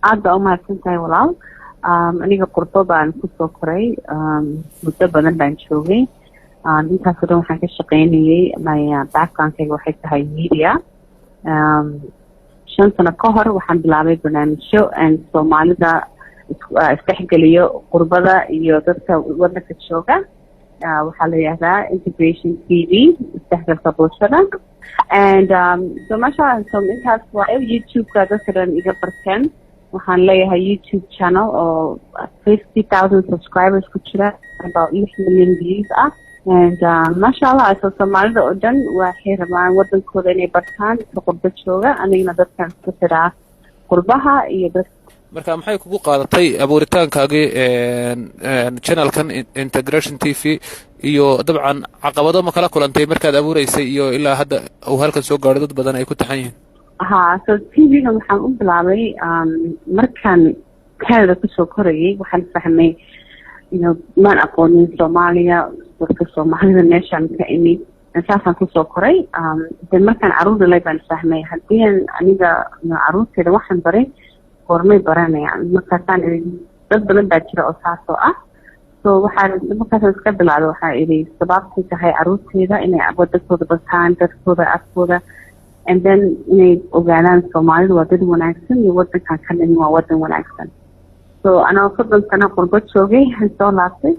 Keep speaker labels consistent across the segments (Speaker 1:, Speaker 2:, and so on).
Speaker 1: aad baa umahadsantahay walaal. Aniga qurbo baan kusoo koray, muddo badan baan joogay. Intaasoo dhan waxaan ka shaqaynayay, my backgroundkayga waxay tahay media. 5 sano ka hor waxaan bilaabay barnaamijyo Soomaalida isdhexgeliyo qurbada iyo dadka wadanka jooga. waxaa la yidhaahdaa Integration TV, isdhexgalka bulshada. So mashallah, so intaas waayo YouTube-ka dadka dhan iga barteen. waxaan leeyahay YouTube channel oo 50,000 subscribers ku jira, about 6 million views ah. mashallah, so Soomaalida oo dhan waxay rabaan wadankooda inay bartaan dadka qurbo jooga. anigana dadkan ku xiraa qurbaha iyo dad.
Speaker 2: marka maxay kugu qaadatay abuuritaankaagii channelkan Integration TV iyo dabcan caqabado ma kala kulantay markaad abuuraysay iyo ilaa hadda uu halkan soo gaadhay dad badan ay ku taxan yihiin?
Speaker 1: so TV-ga waxaan u bilaabay markaan Canada kusoo korayay. waxaan fahmay maan aqoonin Soomaaliya, dadka Soomaalida meeshaan ka imid, saasaan kusoo koray. markaan caruur dhalay baan fahmay haddii aniga caruurteeda waxaan baray gormay baranayaan. markaasaan dad badan baa jira oo saasoo ah. so markaasaan iska bilaabay, waxaa idhi sababtay tahay caruurteeda inay wadankooda bartaan, dadkooda, afkooda, and then inay ogaadaan Soomaalida waa dad wanaagsan iyo wadankan ka dhimi waa wadan wanaagsan. so anoo 30 sano qurbo joogay soo laabtay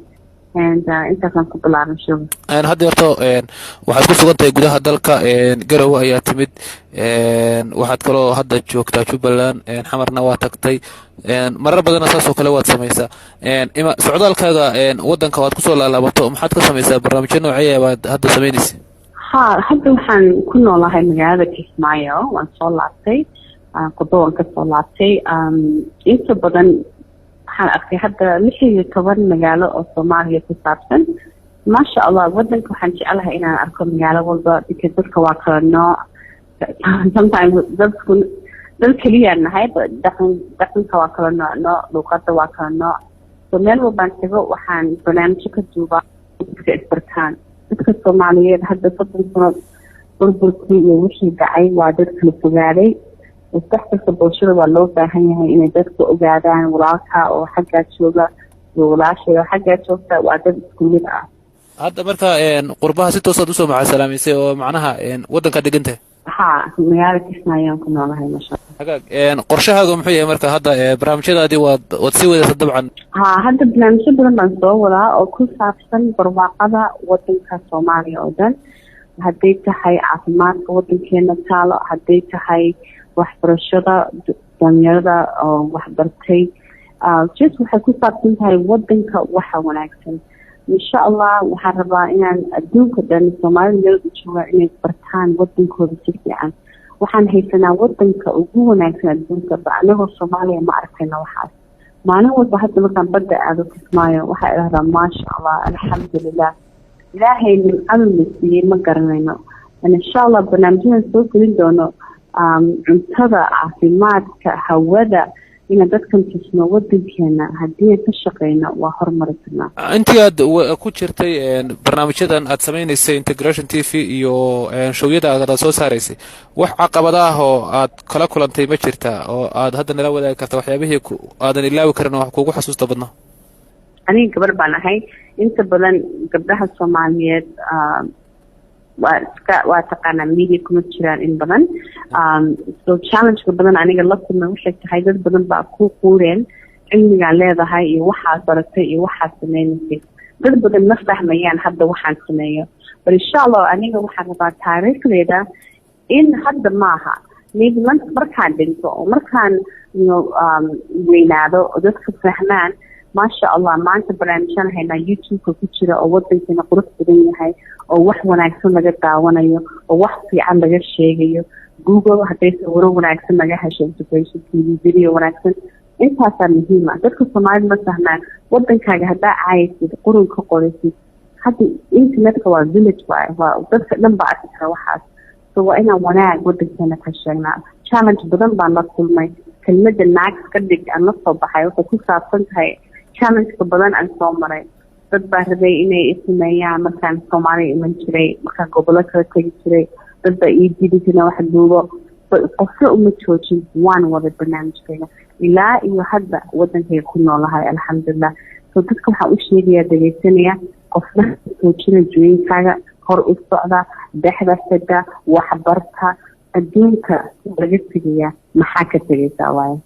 Speaker 1: intaasaan ku bilaabay showga.
Speaker 2: hadda horto waxaad ku sugan tahay gudaha dalka, Garowe ayaa timid, waxaad kaloo hadda joogtaa Jubbaland, xamarna waa tagtay, marar badanna saasoo kale waad samaysaa. socdaalkaaga wadanka waad kusoo laalaabato, maxaad ka samaysaa? barnaamijyo noocee baad hadda samaynaysa?
Speaker 1: hadda waxaan ku noolahay magaalada Kismaayo. waan soo laabtay, qurbo waan ka soo laabtay. inta badan waxaan arkay hadda 16 magaalo oo Soomaaliya ku saabsan. maasha Allah, wadanka waxaan jecelahay inaan arko magaalo walba, because dadka waa kala nooc. sometimes dad keliya nahay, dhaqanka waa kala nooc, luqadda waa kala nooc. so meel walbaan tago waxaan barnaamijyo ka duubaa dadka isbartaan. dadka Soomaaliyeed hadda 30 sano burburkii iyo wixii dhacay waa dad kala fogaaday. isdhexgalka bulshada waa loo baahan yahay inay dadka ogaadaan walaalka oo xaggaa jooga iyo walaashay oo xaggaa joogta waa dad isku mid ah.
Speaker 2: hadda marka qurbaha si toosaad usoo macaasalaamaysay oo macnaha wadanka dhigantay?
Speaker 1: magaalada Kismaayaan ku noolahay. masha
Speaker 2: hagaag. qorshahaaga muxuu yahay marka hadda barnaamijyadaadii waad sii wadaysa dabcan?
Speaker 1: hadda barnaamijyo badan baan soo wadaa oo ku saabsan barwaaqada wadanka Soomaaliya oo dhan. hadday tahay caafimaadka wadankeena taalo, hadday tahay waxbarashada dhalinyarada oo waxbartay, just waxay ku saabsan tahay wadanka waxa wanaagsan. insha Allah waxaan rabaa inaan adduunka dhan Soomaalida meelka jooga inay bartaan wadankooda si fiican. waxaan haysanaa wadanka ugu wanaagsan adduunka, anagoo Soomaaliya ma arkayna waxaas. maalin walba hadda markaan badda aado Kismaayo waxaa idhahdaa maasha Allah, alxamdulilah, ilaahay nimcadu na siiyey ma garanayno. insha Allah barnaamijyadan soo gelin doono cuntada, caafimaadka, hawada, inaan dadkan tusno wadankeena. haddii aan ka shaqeyno waa horumari karnaa.
Speaker 2: intii aad ku jirtay barnaamijyadan aad samaynaysay Integration TV iyo showyada aad soo saaraysay, wax caqabado ah oo aad kala kulantay ma jirta oo aad hadda nala wadaagi karta? waxyaabihii aadan ilaawi karin oo wax kugu xasuusta badnaa?
Speaker 1: aniga gabar baan ahay. inta badan gabdhaha Soomaaliyeed waa taqaanaa media kuma jiraan in badan. so challenge-ka badan aniga la kulmay waxay tahay dad badan baa ku quureen cilmigaan leedahay iyo waxaad baratay iyo waxaad sameynaysay. dad badan ma fahmayaan hadda waxaan sameeyo. but insha Allah aniga waxaan rabaa taariikhdeeda in hadda maaha, maybe markaan dhinto oo markaan weynaado oo dadka fahmaan. maasha Allah, maanta barnaamijyaan haynaa YouTube-ka ku jira oo wadankeena qurux badan yahay, oo wax wanaagsan laga daawanayo, oo wax fiican laga sheegayo. Google hadday sawiro wanaagsan laga hesho, Integration TV video wanaagsan, intaasaa muhiim ah. dadka Soomaalida ma fahmaan wadankaaga haddaa caayaysid, qurun ka qoraysid. hadda internetka waa village waaye, waa dadka dhan baa arki kara waxaas. so waa inaan wanaag wadankeena ka sheegnaa. challenge badan baan la kulmay. kelmadda naag ka dhig aan la soo baxay waxay ku saabsan tahay challenge-ka badan aan soo maray. dad baa rabay inay sameeyaan markaan Soomaaliya iman jiray, markaan gobollo kala tegi jiray. dad baa ii diiday inaan wax duubo. qofka uma joojin waan wada barnaamijkeena ilaa iyo hadda wadankayga ku noolahay alxamdulilah. So dadka waxaa u sheegaya dhegeysanaya qofna joojina jooyinkaaga hor u socda dhexda xidha waxbarta adduunka laga tegaya maxaa ka tegaysaa waaye.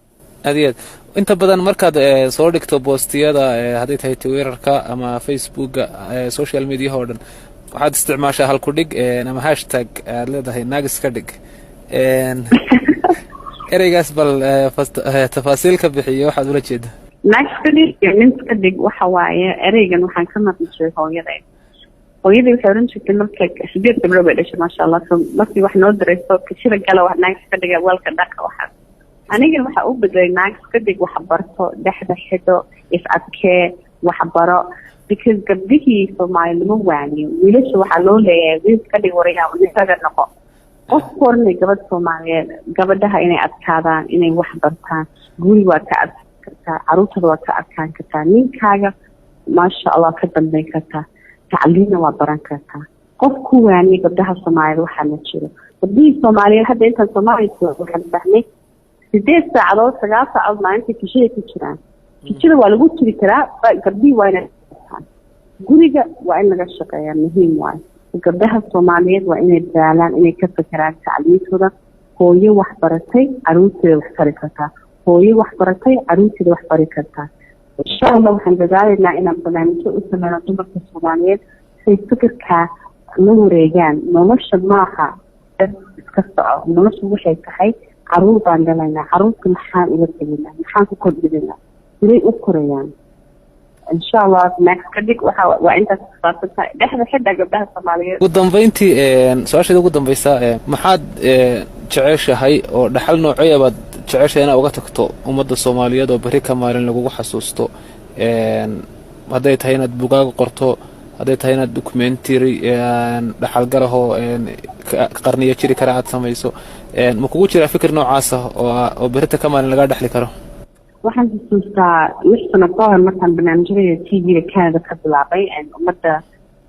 Speaker 2: aad iyo aad inta badan markaad soo dhigto boostiyada hadday tahay twitterka ama facebooka social media oo dhan waxaad isticmaashaa halkudhig ama hashtag aad leedahay naagis ka dhig ereygaas bal tafaasiil ka bixiyo waxaad ula jeeda.
Speaker 1: naagis ka dhig iyo nin ka dhig waxa waaye ereygan waxaan ka maqli jiray hooyaday waxay oran jirtay marka 8 gabdhood bay dhashay maasha allah. So markii wax noo dirayso kashira gala wax naagis ka dhiga walka dhaqa waxa aniga waxa u bedelay naagis ka dhig wax barto dhexda xido is adkee wax baro because gabdhihii Soomaaliya lama waaniyo wiilasha waxaa loo leeyahay wiil ka dhig waraya isaga noqo qof kornay gabadh Soomaaliyeed gabadhaha inay adkaadaan inay wax bartaan guri waa ka adkaan kartaa caruurtada waa ka adkaan kartaa ninkaaga maasha allah ka dambeyn kartaa tacliina waa baran kartaa qof ku waaniyo gabdhaha Soomaaliyeed waxaa la jiro gabdhihii Soomaaliyeed hadda intaan Soomaaliya waxaan fahmay 8 saacadood 9 saacadood maalintii kishada ku jiraan kishada waa lagu jiri karaa gabdhihii waa inay guriga waa in laga shaqeeyaa muhiim waaye gabdhaha Soomaaliyeed waa inay dadaalaan inay ka fikiraan tacliintooda hooyo wax baratay caruurteeda wax bari kartaa hooyo wax baratay caruurteeda wax bari kartaa. insha allah waxaan dadaalaynaa inaan barnaamijyo u sameyno dumarka Soomaaliyeed say fikirkaa la wareegaan nolosha maaha iska soco nolosha waxay tahay caruur baan dhalaynaa caruurta maxaan uga teginaa maxaan ku kordhinaa siday u korayaan. insha allah next kadig waa intaas faafta dhexda xidda gabdhaha Soomaaliyeed.
Speaker 2: ugu dambeyntii su'aasha ugu dambaysa maxaad jeceshahay oo dhaxal noocyo baad jeceshahay inaad uga tagto ummadda Soomaaliyeed oo bari ka maalin lagu xasuusto hadday tahay inaad buugaag qorto hadday tahay inaad documentary dhaxal galaho qarniyo jiri kara aad samayso ma kugu jira fikir noocaas ah oo barita ka maalin laga dhaxli karo.
Speaker 1: waxaan xasuustaa 6 sano ka hor markaan barnaamijyada TV-ga Canada ka bilaabay ummadda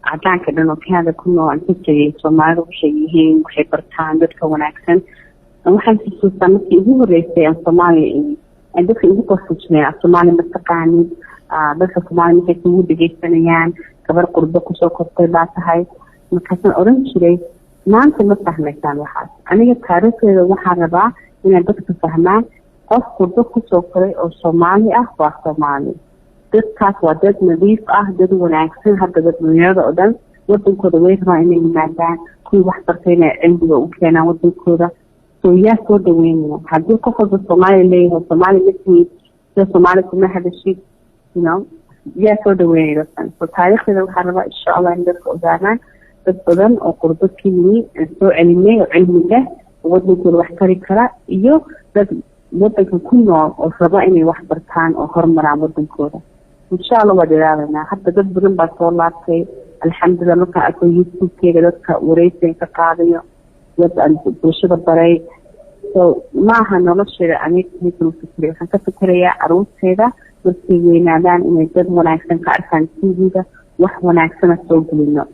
Speaker 1: cadaanka dhan oo Canada ku nool aan ku tagay Soomaalida waxay yihiin waxay bartaan dadka wanaagsan. waxaan xasuustaa markii ugu horeysay aan Soomaaliya dadka ugu qoslayay Soomaaliya mataqaanid dadka Soomaaliya waxay ugu dhageysanayaan gabar qurbo kusoo kortay baa tahay markaasaan oran jiray maanta ma fahmaysaan waxaas aniga taariikhdeeda waxaan rabaa inay dadka fahmaan qof qurbo kusoo koray oo Soomaali ah waa Soomaali dadkaas waa dad nadiif ah dad wanaagsan hadda dadweynaha oo dhan wadankooda way rabaan inay yimaadaan kuwii wax bartayna cilmiga u keenaan wadankooda. so yaa soo dhaweynaya haddii qof walba Soomaali leeyahay Soomaali midkii sida Soomaali kuma hadashid yaa soo dhaweynaya. so taariikhdeeda waxaan rabaa insha allah in dadka ogaanaan dad badan oo qurbo ka yimi soo celinay oo cilmi leh wadankooda wax kari kara iyo dad wadanka ku nool oo raba inay wax bartaan oo horumaraan wadankooda. insha allah waa dadaalanaa hadda dad badan baa soo laabtay alxamdulilah markaan arko YouTube-keega dadka wareysiga ka qaadayo dad aan bulshada baray. so maaha nolosheeda aniga waxaan ka fikirayaa caruurteeda markay weynaadaan inay dad wanaagsan ka arkaan TV-ga wax wanaagsana soo gelino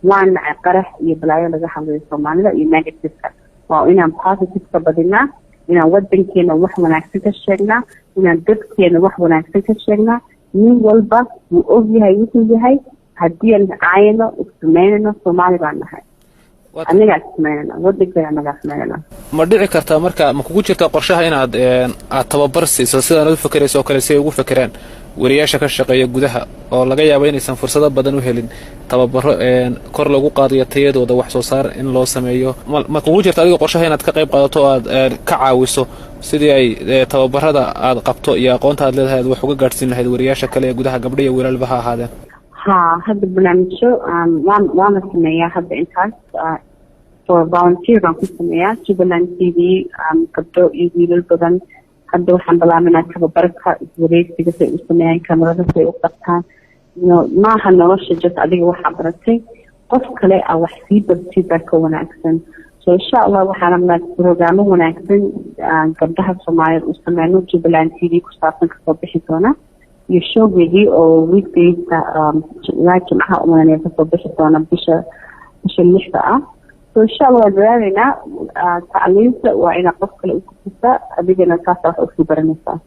Speaker 1: waan nacay qarax iyo balaayo laga hadlayo Soomaalida iyo negative-ka waa inaan positive-ka badinaa inaan wadankeena wax wanaagsan ka sheegnaa inaan dadkeena wax wanaagsan ka sheegnaa nin walba wuu ogyahay wuxuu yahay haddii aan caayano ismaynano Soomaali baan nahay aniga ismaynana wadankeena naga ismaynana.
Speaker 2: ma dhici kartaa marka ma kugu jirtaa qorshaha inaad tababar siiso sidaan u fikirayso oo kale si ay ugu fikiraan wariyaasha ka shaqeeya gudaha oo laga yaabo inaysan fursado badan u helin tababaro kor lagu qaadayo tayadooda wax soo saar in loo sameeyo ma kugu jirta adiga qorshaha inaad ka qayb qaadato oo aad ka caawiso sidii ay tababarada aad qabto iyo aqoonta aad leedahay aad wax uga gaadhsiin lahayd wariyaasha kale ee gudaha gabdho iyo wiilalba ha ahaadeen.
Speaker 1: hadda barnaamijyo waan sameeyaa hadda intaas for volunteer baan ku sameeyaa Jubaland TV gabdho iyo wiilal badan hadda waxaan bilaabanaa tababarka wareysiga say u sameeyaan kamarada say u qabtaan maaha nolosha just adiga waxaa baratay qof kale a wax sii bartid baa ka wanaagsan. so insha allah waxaan rabnaa programmo wanaagsan gabdhaha Soomaaliyeed u sameyno Jubaland TV ku saabsan kasoo bixi doona iyo showgeedii oo weekdayska ilaa jimcaha umaanaya kasoo bixi doona bisha 6 ah. إن شاء الله دعينا تعليم وإن قف كل أسبوع أبينا نسافر أسبوع برنسا